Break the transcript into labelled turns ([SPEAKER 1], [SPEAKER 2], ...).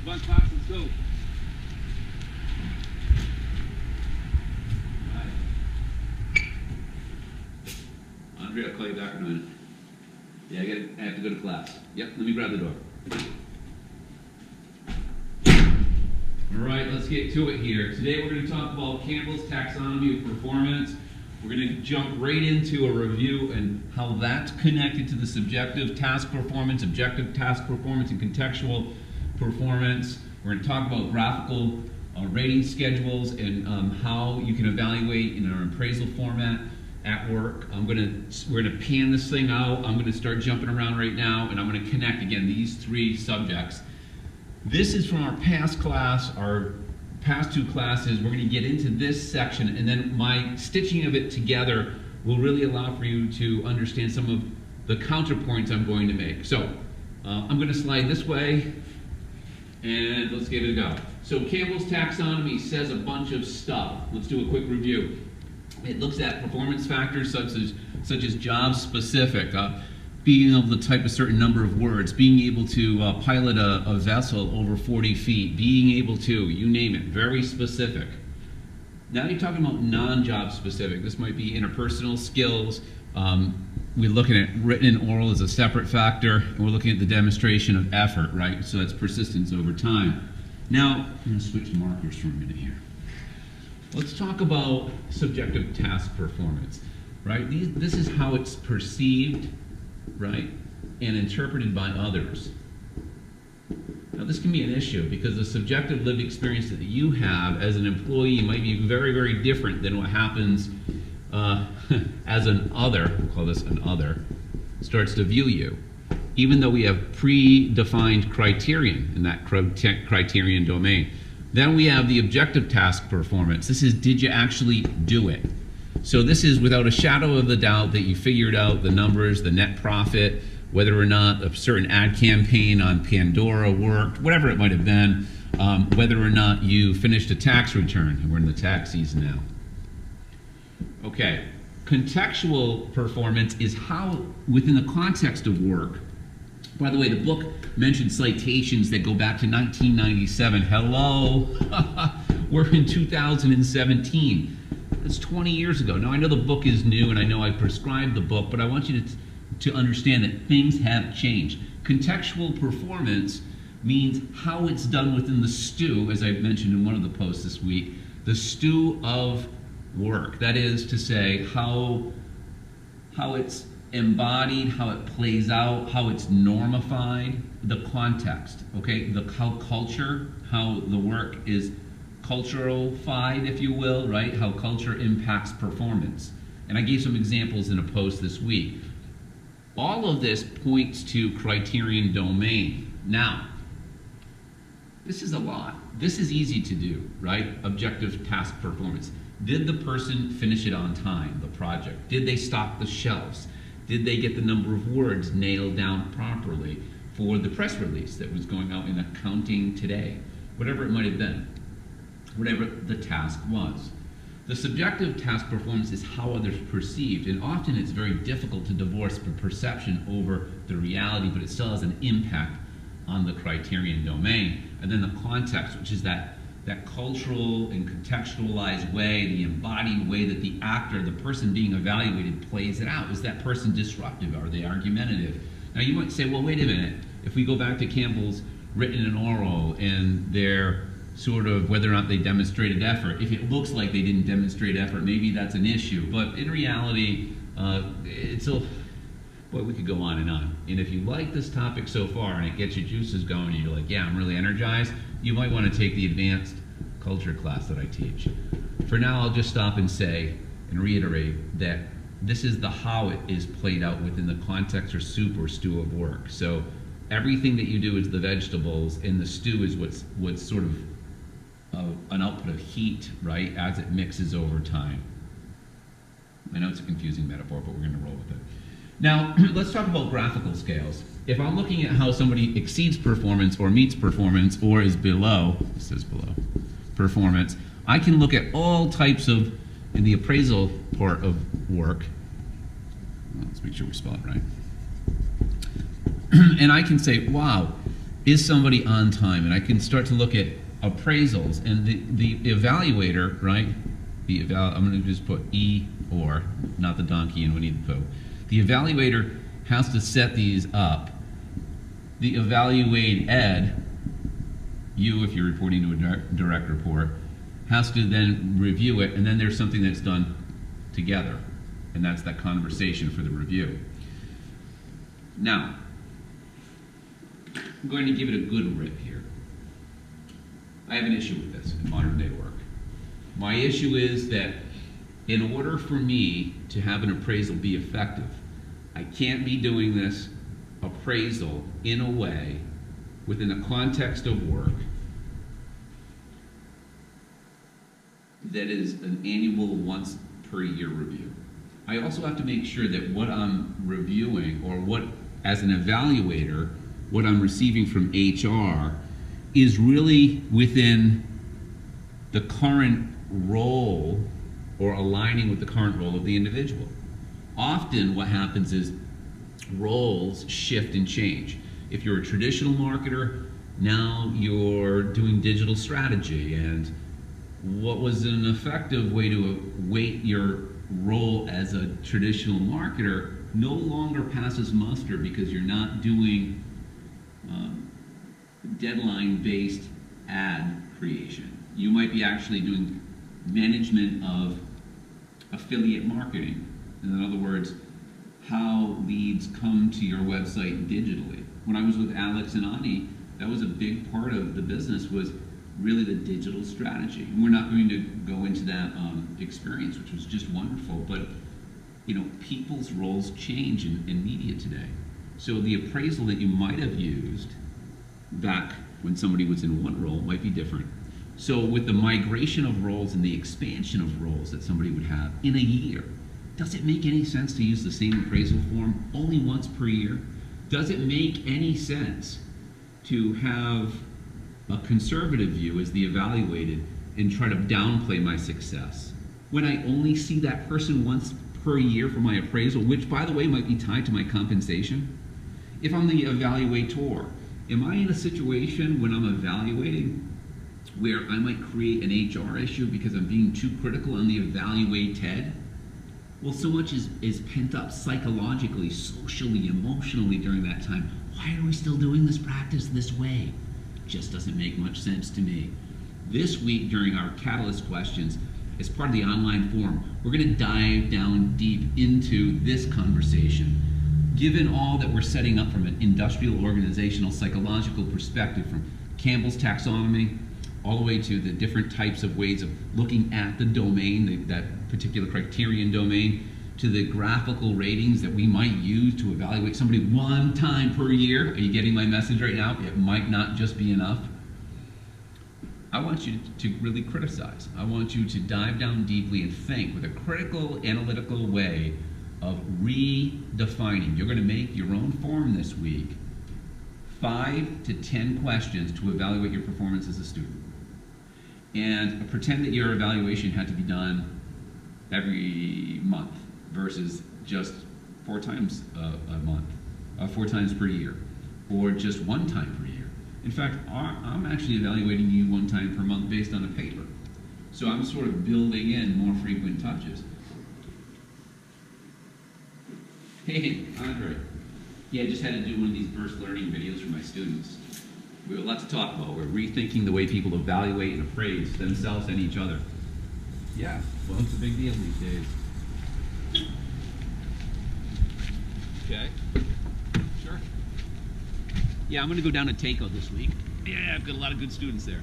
[SPEAKER 1] Come on, class, let's go. Andre, I'll call you back in a minute. Yeah, I have to go to class. Yep, let me grab the door. All right, let's get to it here. Today we're going to talk about Campbell's taxonomy of performance. We're going to jump right into a review and how that's connected to the subjective task performance, objective task performance, and contextual performance. We're going to talk about graphical rating schedules and how you can evaluate in our appraisal format at work. We're going to pan this thing out. I'm going to start jumping around right now, and I'm going to connect again these three subjects. This is from our past class, our past two classes. We're going to get into this section, and then my stitching of it together will really allow for you to understand some of the counterpoints I'm going to make. So I'm going to slide this way, and let's give it a go. So Campbell's taxonomy says a bunch of stuff. Let's do a quick review. It looks at performance factors such as job specific, being able to type a certain number of words, being able to pilot a vessel over 40 feet, being able to, you name it, very specific. Now you're talking about non-job specific. This might be interpersonal skills. We're looking at written and oral as a separate factor, and we're looking at the demonstration of effort, right? So that's persistence over time. Now, I'm going to switch markers for a minute here. Let's talk about subjective task performance, right? This is how it's perceived, right, and interpreted by others. Now this can be an issue because the subjective lived experience that you have as an employee might be very, very different than what happens as an other, we'll call this an other, starts to view you. Even though we have predefined criterion in that criterion domain. Then we have the objective task performance. This is, did you actually do it? So this is without a shadow of a doubt that you figured out the numbers, the net profit, whether or not a certain ad campaign on Pandora worked, whatever it might have been, whether or not you finished a tax return, and we're in the tax season now. Okay, contextual performance is how, within the context of work, by the way, the book mentioned citations that go back to 1997. Hello, we're in 2017. That's 20 years ago. Now I know the book is new and I know I prescribed the book, but I want you to understand that things have changed. Contextual performance means how it's done within the stew, as I mentioned in one of the posts this week, the stew of work. That is to say, how it's embodied, how it plays out, how it's normified, the context, okay? How culture, how the work is cultural-fied, if you will, right? How culture impacts performance. And I gave some examples in a post this week. All of this points to criterion domain. Now, this is a lot. This is easy to do, right? Objective task performance. Did the person finish it on time, the project? Did they stock the shelves? Did they get the number of words nailed down properly for the press release that was going out in accounting today? Whatever it might have been, whatever the task was. The subjective task performance is how others perceived, and often it's very difficult to divorce the perception over the reality, but it still has an impact on the criterion domain. And then the context, which is that cultural and contextualized way, the embodied way that the actor, the person being evaluated, plays it out. Is that person disruptive? Are they argumentative? Now you might say, well, wait a minute. If we go back to Campbell's written and oral and their sort of whether or not they demonstrated effort, if it looks like they didn't demonstrate effort, maybe that's an issue. But in reality, boy, we could go on and on. And if you like this topic so far and it gets your juices going and you're like, yeah, I'm really energized, you might want to take the advanced culture class that I teach. For now, I'll just stop and say and reiterate that this is the how it is played out within the context or soup or stew of work. So everything that you do is the vegetables, and the stew is what's sort of an output of heat, right, as it mixes over time. I know it's a confusing metaphor, but we're going to roll with it. Now, let's talk about graphical scales. If I'm looking at how somebody exceeds performance or meets performance or is below, it says below, performance, I can look at all types of, in the appraisal part of work, well, let's make sure we spell it right, and I can say, wow, is somebody on time? And I can start to look at appraisals, and the evaluator, right? I'm going to just put E or, not the donkey and Winnie the Pooh. The evaluator has to set these up. The evaluate ed, you if you're reporting to a direct report, has to then review it, and then there's something that's done together, and that's that conversation for the review. Now, I'm going to give it a good rip here. I have an issue with this in modern day work. My issue is that in order for me to have an appraisal be effective, I can't be doing this appraisal in a way within the context of work that is an annual once per year review. I also have to make sure that what I'm reviewing, or what, as an evaluator, what I'm receiving from HR is really within the current role or aligning with the current role of the individual. Often what happens is roles shift and change. If you're a traditional marketer, now you're doing digital strategy, and what was an effective way to weight your role as a traditional marketer no longer passes muster because you're not doing deadline-based ad creation. You might be actually doing management of affiliate marketing. In other words, how leads come to your website digitally. When I was with Alex and Ani, that was a big part of the business, was really the digital strategy. And we're not going to go into that experience, which was just wonderful, but you know, people's roles change in media today. So the appraisal that you might have used back when somebody was in one role might be different. So with the migration of roles and the expansion of roles that somebody would have in a year, does it make any sense to use the same appraisal form only once per year? Does it make any sense to have a conservative view as the evaluated and try to downplay my success when I only see that person once per year for my appraisal, which by the way might be tied to my compensation? If I'm the evaluator, am I in a situation when I'm evaluating where I might create an HR issue because I'm being too critical on the evaluated? Well, so much is pent up psychologically, socially, emotionally during that time. Why are we still doing this practice this way? Just doesn't make much sense to me. This week during our Catalyst questions, as part of the online forum, we're going to dive down deep into this conversation. Given all that we're setting up from an industrial, organizational, psychological perspective, from Campbell's taxonomy all the way to the different types of ways of looking at the domain, that particular criterion domain, to the graphical ratings that we might use to evaluate somebody one time per year. Are you getting my message right now? It might not just be enough. I want you to really criticize. I want you to dive down deeply and think with a critical, analytical way of redefining. You're going to make your own form this week, 5 to 10 questions to evaluate your performance as a student. And pretend that your evaluation had to be done every month versus just 4 times a month, 4 times per year, or just 1 time per year. In fact, I'm actually evaluating you 1 time per month based on a paper. So I'm sort of building in more frequent touches. Hey, Andre. Yeah, I just had to do one of these burst learning videos for my students. We have a lot to talk about. We're rethinking the way people evaluate and appraise themselves and each other. Yeah, well, it's a big deal these days. Okay, sure. Yeah, I'm going to go down to TACO this week. Yeah, I've got a lot of good students there.